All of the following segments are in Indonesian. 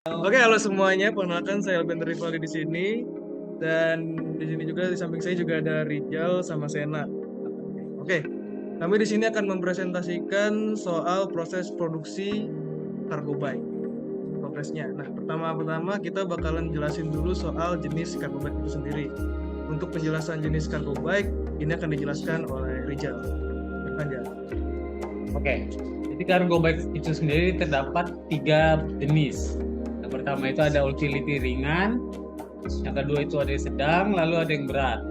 Oke, halo semuanya. Perkenalkan saya Alben Rivaldi di sini dan di sini juga di samping saya juga ada Rijal sama Sena. Oke, kami di sini akan mempresentasikan soal proses produksi cargo bike, progresnya. Nah, pertama-tama kita bakalan jelasin dulu soal jenis cargo bike itu sendiri. Untuk penjelasan jenis cargo bike ini akan dijelaskan oleh Rijal. Lanjut. Oke, jadi cargo bike itu sendiri terdapat 3 jenis. Yang pertama itu ada utility ringan, yang kedua itu ada yang sedang, lalu ada yang berat.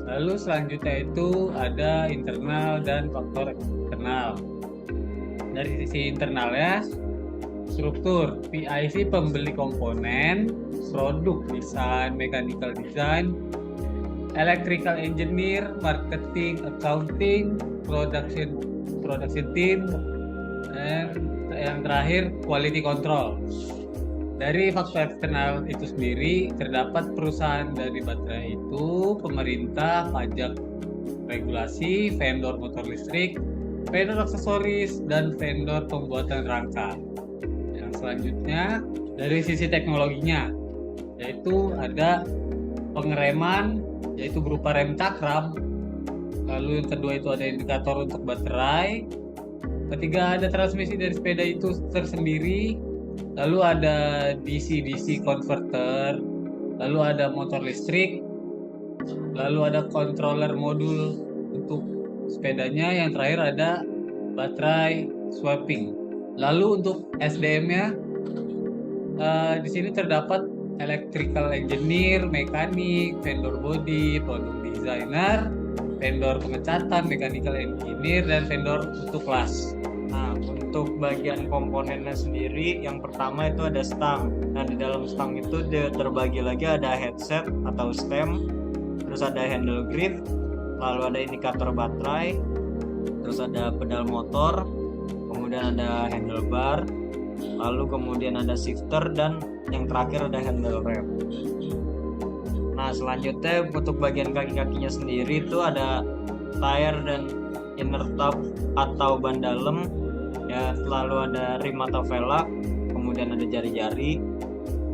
Lalu selanjutnya itu ada internal dan faktor eksternal. Dari sisi internalnya, struktur PIC pembeli komponen, produk desain, mechanical design, electrical engineer, marketing, accounting, production team, dan yang terakhir quality control. Dari faktor eksternal itu sendiri terdapat perusahaan dari baterai itu, pemerintah, pajak, regulasi, vendor motor listrik, vendor aksesoris, dan vendor pembuatan rangka. Yang selanjutnya dari sisi teknologinya, yaitu ada pengereman, yaitu berupa rem cakram. Lalu yang kedua itu ada indikator untuk baterai. Ketiga ada transmisi dari sepeda itu tersendiri. Lalu ada DC-DC converter. Lalu ada motor listrik. Lalu ada controller modul untuk sepedanya. Yang terakhir ada baterai swapping. Lalu untuk SDM-nya di sini terdapat electrical engineer, mekanik, vendor body, product designer, vendor pengecatan, mechanical engineer, dan vendor untuk kelas. Nah, untuk bagian komponennya sendiri, yang pertama itu ada stang. Nah, di dalam stang itu terbagi lagi ada headset atau stem, terus ada handle grip, lalu ada indikator baterai, terus ada pedal motor, kemudian ada handlebar, lalu kemudian ada shifter, dan yang terakhir ada handle rem. Nah, selanjutnya untuk bagian kaki-kakinya sendiri itu ada tire dan inner tub atau ban dalam, ya, lalu ada rim atau velg, kemudian ada jari-jari,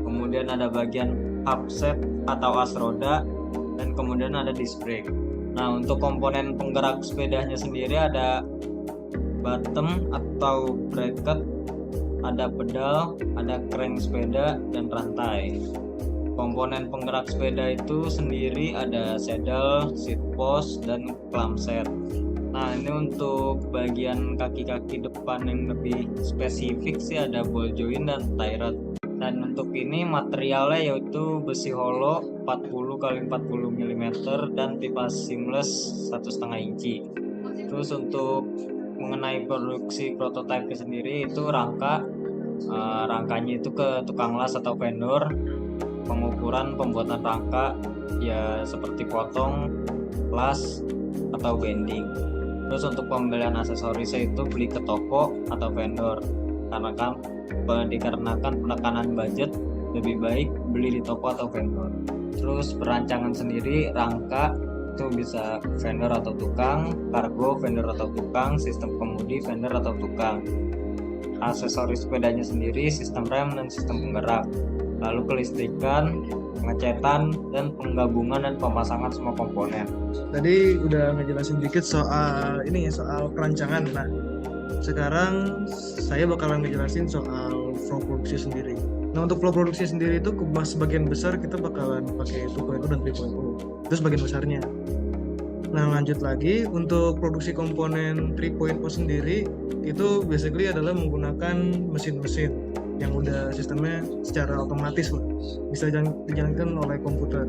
kemudian ada bagian upset atau as roda, dan kemudian ada disc brake. Nah, untuk komponen penggerak sepedanya sendiri ada bottom atau bracket, ada pedal, ada crank sepeda, dan rantai. Komponen penggerak sepeda itu sendiri ada saddle, seat post, dan clamshell. Nah, ini untuk bagian kaki-kaki depan yang lebih spesifik sih ada ball joint dan tie rod. Dan untuk ini materialnya yaitu besi holo 40 x 40 mm dan tipe seamless 1,5 inci. Terus untuk mengenai produksi prototipe sendiri itu rangkanya itu ke tukang las atau vendor. Pengukuran pembuatan rangka ya seperti potong, las, atau bending. Terus untuk pembelian aksesorisnya itu beli ke toko atau vendor, dikarenakan penekanan budget lebih baik beli di toko atau vendor. Terus perancangan sendiri rangka itu bisa vendor atau tukang, kargo vendor atau tukang, sistem kemudi vendor atau tukang. Aksesoris sepedanya sendiri sistem rem dan sistem penggerak, lalu kelistrikan, pengecetan, dan penggabungan dan pemasangan semua komponen. Tadi udah ngejelasin dikit soal ini ya, soal perancangan. Nah, sekarang saya bakalan ngejelasin soal flow produksi sendiri. Nah, untuk flow produksi sendiri itu sebagian besar kita bakalan pakai 2.0 dan 3.0. Itu sebagian besarnya. Nah, lanjut lagi untuk produksi komponen 3.0 sendiri itu basically adalah menggunakan mesin-mesin yang udah sistemnya secara otomatis bisa dijalankan oleh komputer.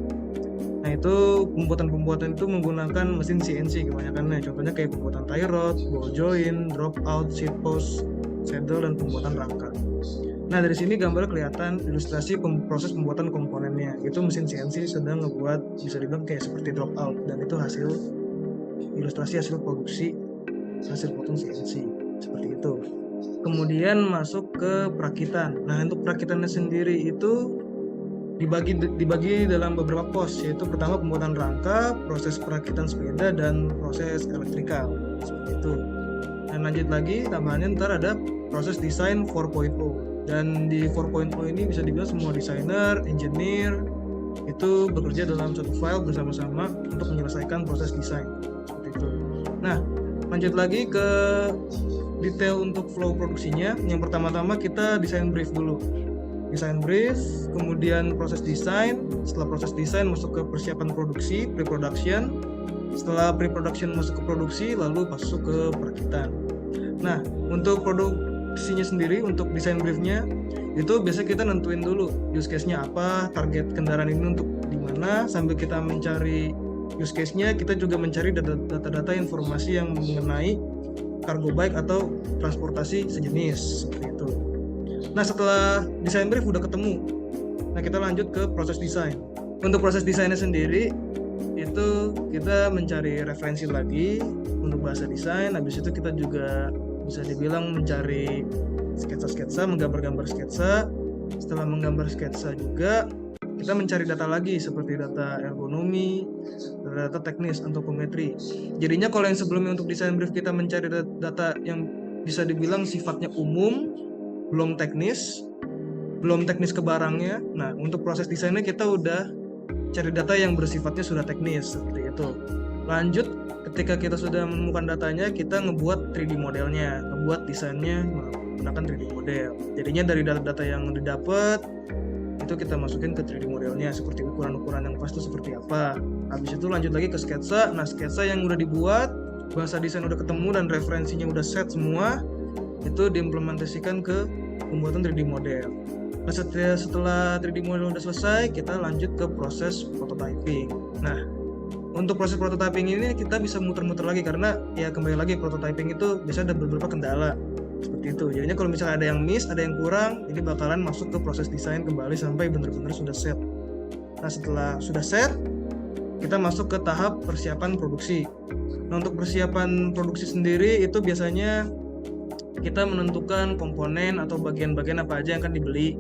Nah, itu pembuatan itu menggunakan mesin CNC kebanyakannya. Contohnya kayak pembuatan tie rod, ball joint, drop out, seat post, saddle, dan pembuatan rangka. Nah, dari sini gambar kelihatan ilustrasi proses pembuatan komponennya. Itu mesin CNC sedang ngebuat, bisa dibilang kayak seperti drop out, dan itu ilustrasi hasil produksi, hasil potong CNC seperti itu. Kemudian masuk ke perakitan. Nah, untuk perakitannya sendiri itu dibagi dalam beberapa pos, yaitu pertama pembuatan rangka, proses perakitan sepeda, dan proses elektrikal seperti itu. Dan lanjut lagi tambahannya ntar ada proses desain 4.0. Dan di 4.0 ini bisa dibilang semua desainer, engineer itu bekerja dalam satu file bersama-sama untuk menyelesaikan proses desain seperti itu. Nah, lanjut lagi ke detail untuk flow produksinya. Yang pertama-tama kita desain brief dulu. Desain brief, kemudian proses desain. Setelah proses desain masuk ke persiapan produksi, pre-production. Setelah pre-production masuk ke produksi, lalu masuk ke perakitan. Nah, untuk produksinya sendiri, untuk desain briefnya itu biasa kita nentuin dulu use case-nya apa, target kendaraan ini untuk di mana. Sambil kita mencari use case-nya, kita juga mencari data-data informasi yang mengenai cargo bike atau transportasi sejenis seperti itu. Nah, setelah desain brief udah ketemu, nah kita lanjut ke proses desain. Untuk proses desainnya sendiri itu kita mencari referensi lagi untuk bahasa desain. Habis itu kita juga bisa dibilang mencari sketsa-sketsa, menggambar-gambar sketsa. Setelah menggambar sketsa juga kita mencari data lagi seperti data ergonomi, data teknis, antropometri. Jadinya kalau yang sebelumnya untuk desain brief kita mencari data yang bisa dibilang sifatnya umum, belum teknis ke barangnya. Nah, untuk proses desainnya kita udah cari data yang bersifatnya sudah teknis seperti itu. Lanjut, ketika kita sudah menemukan datanya, kita ngebuat 3D modelnya, ngebuat desainnya menggunakan 3D model. Jadinya dari data-data yang didapat itu kita masukin ke 3D modelnya, seperti ukuran-ukuran yang pas itu seperti apa. Habis itu lanjut lagi ke sketsa. Nah, sketsa yang udah dibuat, bahasa desain udah ketemu dan referensinya udah set semua, itu diimplementasikan ke pembuatan 3D model. Nah, setelah 3D model udah selesai, kita lanjut ke proses prototyping. Nah, untuk proses prototyping ini kita bisa muter-muter lagi karena ya kembali lagi prototyping itu bisa ada beberapa kendala seperti itu. Jadinya kalau misalnya ada yang miss, ada yang kurang, ini bakalan masuk ke proses desain kembali sampai benar-benar sudah set. Nah, setelah sudah set, kita masuk ke tahap persiapan produksi. Nah, untuk persiapan produksi sendiri itu biasanya kita menentukan komponen atau bagian-bagian apa aja yang akan dibeli,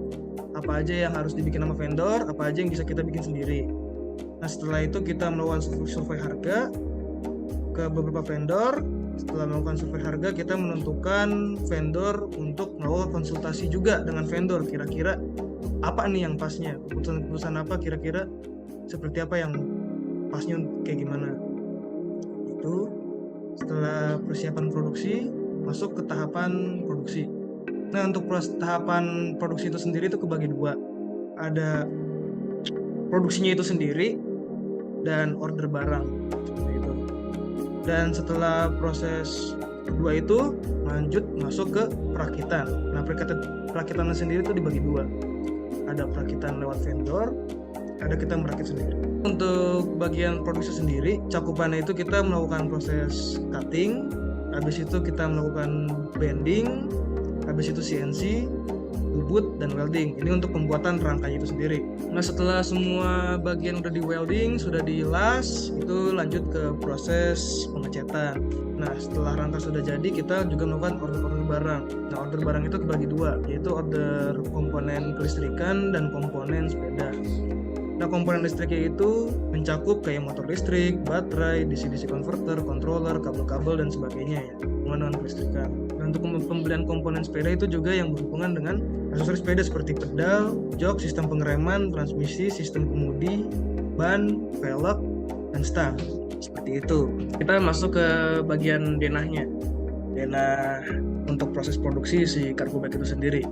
apa aja yang harus dibikin sama vendor, apa aja yang bisa kita bikin sendiri. Nah, setelah itu kita melakukan survei harga ke beberapa vendor. Setelah melakukan survei harga, kita menentukan vendor untuk melakukan konsultasi juga dengan vendor. Kira-kira apa nih yang pasnya, keputusan apa kira-kira seperti apa yang pasnya kayak gimana. Itu setelah persiapan produksi masuk ke tahapan produksi. Nah, untuk tahapan produksi itu sendiri itu kebagi dua. Ada produksinya itu sendiri dan order barang seperti itu. Dan setelah proses kedua itu lanjut masuk ke perakitan. Nah, perakitannya sendiri itu dibagi dua. Ada perakitan lewat vendor, ada kita merakit sendiri. Untuk bagian produksi sendiri, cakupannya itu kita melakukan proses cutting, habis itu kita melakukan bending, habis itu CNC, bubut, dan welding. Ini untuk pembuatan rangkanya itu sendiri. Nah, setelah semua bagian udah di welding, sudah dilas, itu lanjut ke proses pengecetan. Nah, setelah rangka sudah jadi, kita juga melakukan order barang. Nah, order barang itu kebagi dua, yaitu order komponen kelistrikan dan komponen sepeda. Nah, komponen listriknya itu mencakup kayak motor listrik, baterai, DC-DC converter, controller, kabel-kabel, dan sebagainya ya, hubungan dengan kelistrikan. Dan untuk pembelian komponen sepeda itu juga yang berhubungan dengan aksesoris sepeda seperti pedal, jok, sistem pengereman, transmisi, sistem kemudi, ban, velg, dan stang. Seperti itu. Kita masuk ke bagian denahnya. Denah untuk proses produksi si cargo bike itu sendiri.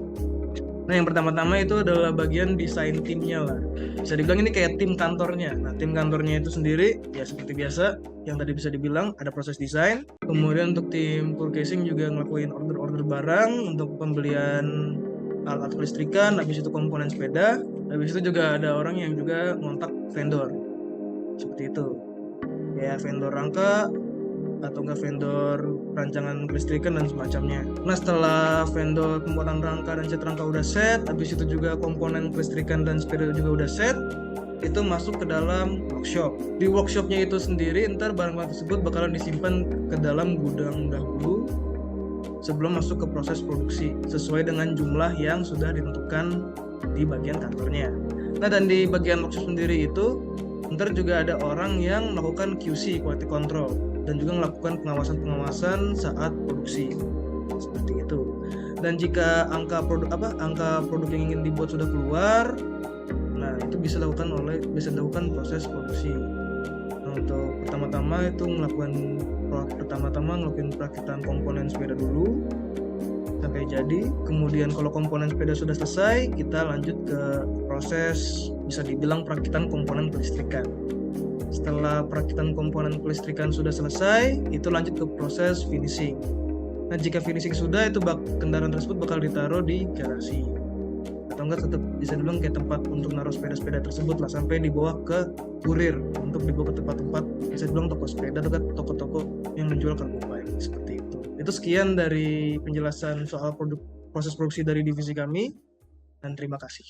Nah, yang pertama-tama itu adalah bagian desain timnya lah. Bisa dibilang ini kayak tim kantornya. Nah, tim kantornya itu sendiri ya seperti biasa yang tadi bisa dibilang ada proses desain. Kemudian untuk tim purchasing juga ngelakuin order-order barang untuk pembelian alat kelistrikan, habis itu komponen sepeda, habis itu juga ada orang yang juga ngontak vendor. Seperti itu. Ya vendor rangka atau enggak vendor rancangan kelistrikan dan semacamnya. Nah, setelah vendor pembuatan rangka dan set rangka udah set, habis itu juga komponen kelistrikan dan sepeda juga udah set, itu masuk ke dalam workshop. Di workshopnya itu sendiri ntar barang-barang tersebut bakalan disimpan ke dalam gudang dahulu sebelum masuk ke proses produksi sesuai dengan jumlah yang sudah ditentukan di bagian kantornya. Nah, dan di bagian workshop sendiri itu ntar juga ada orang yang melakukan QC, quality control, dan juga melakukan pengawasan-pengawasan saat produksi. Seperti itu. Dan jika angka produk yang ingin dibuat sudah keluar, nah itu bisa dilakukan proses produksi. Nah, untuk pertama-tama ngelakuin perakitan komponen sepeda dulu sampai jadi. Kemudian kalau komponen sepeda sudah selesai, kita lanjut ke proses bisa dibilang perakitan komponen kelistrikan. Setelah perakitan komponen kelistrikan sudah selesai, itu lanjut ke proses finishing. Nah, jika finishing sudah, itu kendaraan tersebut bakal ditaruh di garasi. Atau enggak tetap bisa dibilang kayak tempat untuk naruh sepeda-sepeda tersebut lah, sampai dibawa ke kurir untuk dibawa ke tempat-tempat bisa dibilang toko sepeda atau toko-toko yang menjual cargo bike seperti itu. Itu sekian dari penjelasan soal proses produksi dari divisi kami, dan terima kasih.